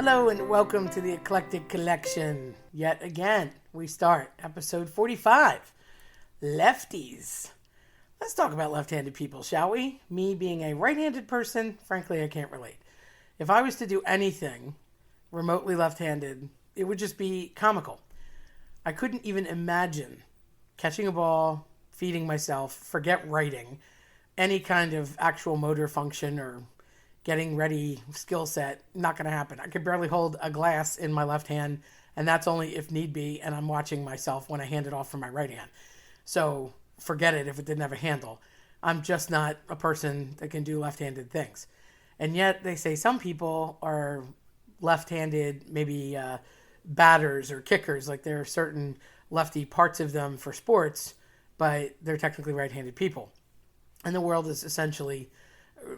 Hello and welcome to the Eclectic Collection. Yet again, we start episode 45, Lefties. Let's talk about left-handed people, shall we? Me being a right-handed person, frankly, I can't relate. If I was to do anything remotely left-handed, it would just be comical. I couldn't even imagine catching a ball, feeding myself, forget writing, any kind of actual motor function or getting ready skill set. Not going to happen. I could barely hold a glass in my left hand, and that's only if need be, and I'm watching myself when I hand it off from my right hand. So forget it if it didn't have a handle. I'm just not a person that can do left-handed things. And yet they say some people are left-handed, maybe batters or kickers, like there are certain lefty parts of them for sports, but they're technically right-handed people. And the world is essentially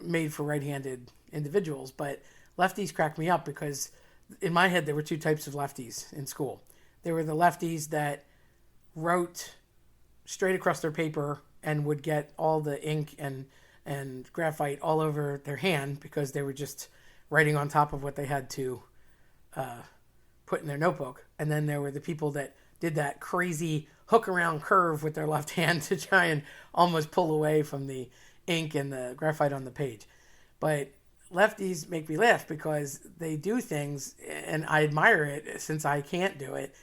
made for right-handed individuals, but lefties crack me up because in my head there were two types of lefties in school. There were the lefties that wrote straight across their paper and would get all the ink and graphite all over their hand because they were just writing on top of what they had to put in their notebook. And then there were the people that did that crazy hook around curve with their left hand to try and almost pull away from the ink and the graphite on the page. But lefties make me laugh because they do things, and I admire it since I can't do it,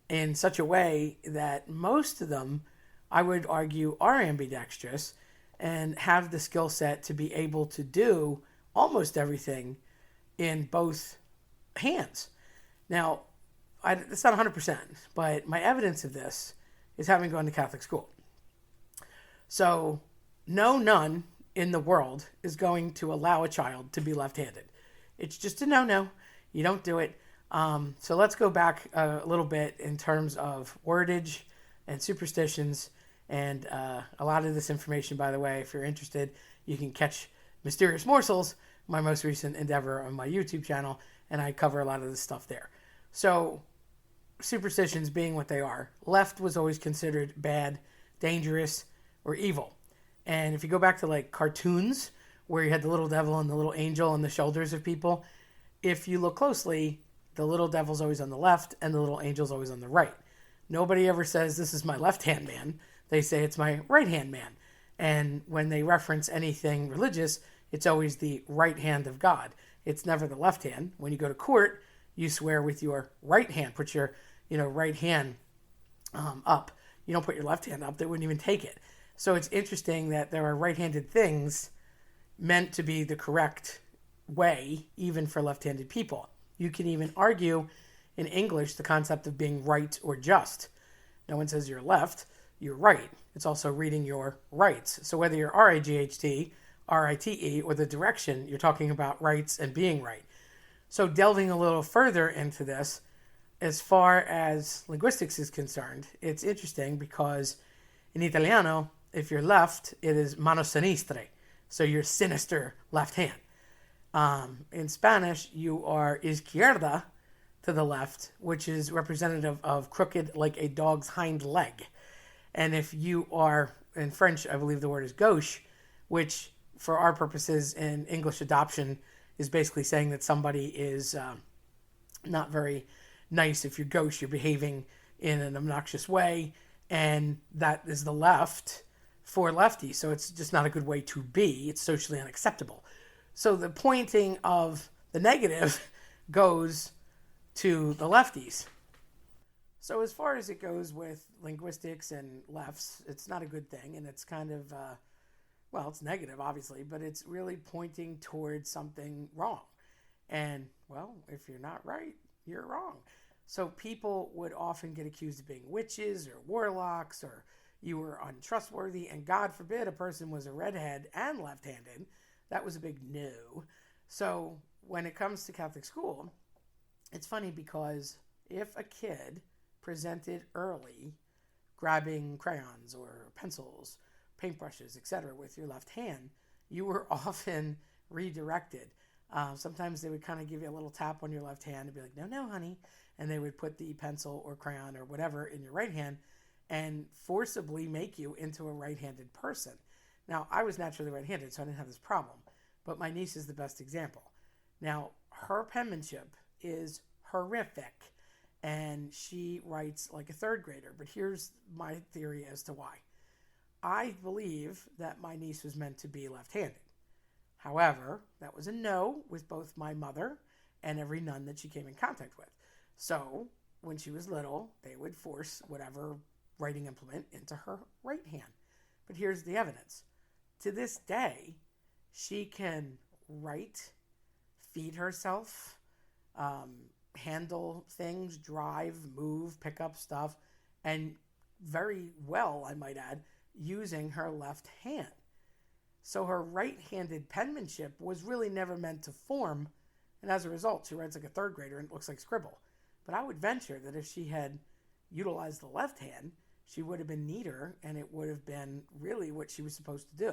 in such a way that most of them, I would argue, are ambidextrous and have the skill set to be able to do almost everything in both hands. Now, it's not 100%, but my evidence of this is having gone to Catholic school. So, no nun in the world is going to allow a child to be left-handed. It's just a no-no. You don't do it. So let's go back a little bit in terms of wordage and superstitions. And a lot of this information, by the way, if you're interested, you can catch Mysterious Morsels, my most recent endeavor on my YouTube channel, and I cover a lot of this stuff there. So superstitions being what they are, left was always considered bad, dangerous, or evil. And if you go back to like cartoons where you had the little devil and the little angel on the shoulders of people, if you look closely, the little devil's always on the left and the little angel's always on the right. Nobody ever says, this is my left-hand man. They say it's my right-hand man. And when they reference anything religious, it's always the right hand of God. It's never the left hand. When you go to court, you swear with your right hand. Put your right hand up. You don't put your left hand up. They wouldn't even take it. So it's interesting that there are right-handed things meant to be the correct way, even for left-handed people. You can even argue in English the concept of being right or just. No one says you're left, you're right. It's also reading your rights. So whether you're R-A-G-H-T, R-I-T-E, or the direction, you're talking about rights and being right. So delving a little further into this, as far as linguistics is concerned, it's interesting because in Italiano, if you're left, it is mano sinistra, so you're sinister left hand. In Spanish, you are izquierda to the left, which is representative of crooked like a dog's hind leg. And if you are, in French, I believe the word is gauche, which for our purposes in English adoption is basically saying that somebody is not very nice. If you're gauche, you're behaving in an obnoxious way, and that is the left for lefties. So it's just not a good way to be. It's socially unacceptable. So the pointing of the negative goes to the lefties. So as far as it goes with linguistics and lefts, it's not a good thing. And it's kind of, it's negative, obviously, but it's really pointing towards something wrong. And, well, if you're not right, you're wrong. So people would often get accused of being witches or warlocks, or you were untrustworthy, and God forbid a person was a redhead and left-handed. That was a big no. So when it comes to Catholic school, it's funny because if a kid presented early grabbing crayons or pencils, paintbrushes, etc. with your left hand, you were often redirected. Sometimes they would kind of give you a little tap on your left hand and be like, no, honey. And they would put the pencil or crayon or whatever in your right hand and forcibly make you into a right-handed person. Now, I was naturally right-handed, so I didn't have this problem. But my niece is the best example. Now, her penmanship is horrific. And she writes like a third grader. But here's my theory as to why. I believe that my niece was meant to be left-handed. However, that was a no with both my mother and every nun that she came in contact with. So when she was little, they would force whatever writing implement into her right hand. But here's the evidence. To this day, she can write, feed herself, handle things, drive, move, pick up stuff, and very well, I might add, using her left hand. So her right-handed penmanship was really never meant to form, and as a result, she writes like a third grader and it looks like scribble. But I would venture that if she had utilized the left hand, she would have been neater, and it would have been really what she was supposed to do.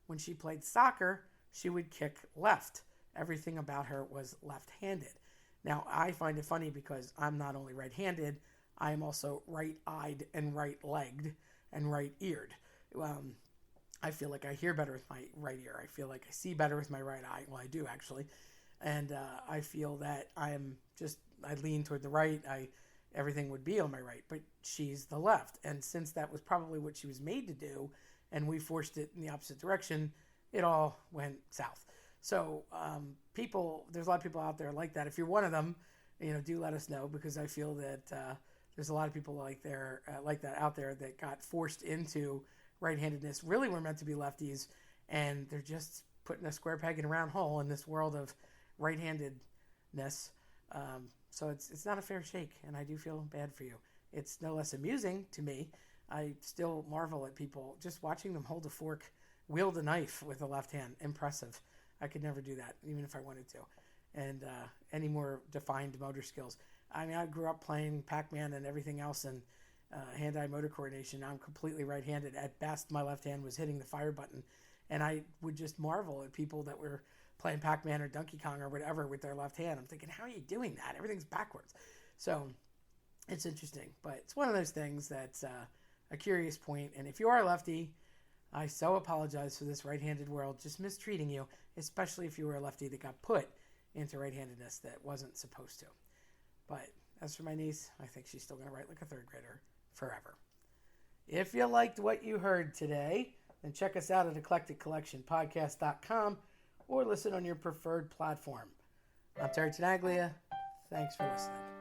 When she played soccer, she would kick left. Everything about her was left-handed. Now, I find it funny because I'm not only right-handed, I am also right-eyed and right-legged and right-eared. I feel like I hear better with my right ear. I feel like I see better with my right eye. Well, I do actually. And I feel that I lean toward the right. Everything would be on my right, but she's the left. And since that was probably what she was made to do, and we forced it in the opposite direction, it all went south. So there's a lot of people out there like that. If you're one of them, do let us know, because I feel that there's a lot of people like that out there that got forced into right-handedness, really were meant to be lefties, and they're just putting a square peg in a round hole in this world of right-handedness. So it's not a fair shake, and I do feel bad for you. It's no less amusing to me. I still marvel at people just watching them hold a fork, wield a knife with the left hand. Impressive. I could never do that, even if I wanted to. And any more defined motor skills. I mean, I grew up playing Pac-Man and everything else, and hand-eye motor coordination. I'm completely right-handed. At best, my left hand was hitting the fire button. And I would just marvel at people that were playing Pac-Man or Donkey Kong or whatever with their left hand. I'm thinking, how are you doing that? Everything's backwards. So it's interesting. But it's one of those things that's a curious point. And if you are a lefty, I so apologize for this right-handed world just mistreating you, especially if you were a lefty that got put into right-handedness that wasn't supposed to. But as for my niece, I think she's still going to write like a third grader forever. If you liked what you heard today, then check us out at eclecticcollectionpodcast.com or listen on your preferred platform. I'm Terry Tenaglia. Thanks for listening.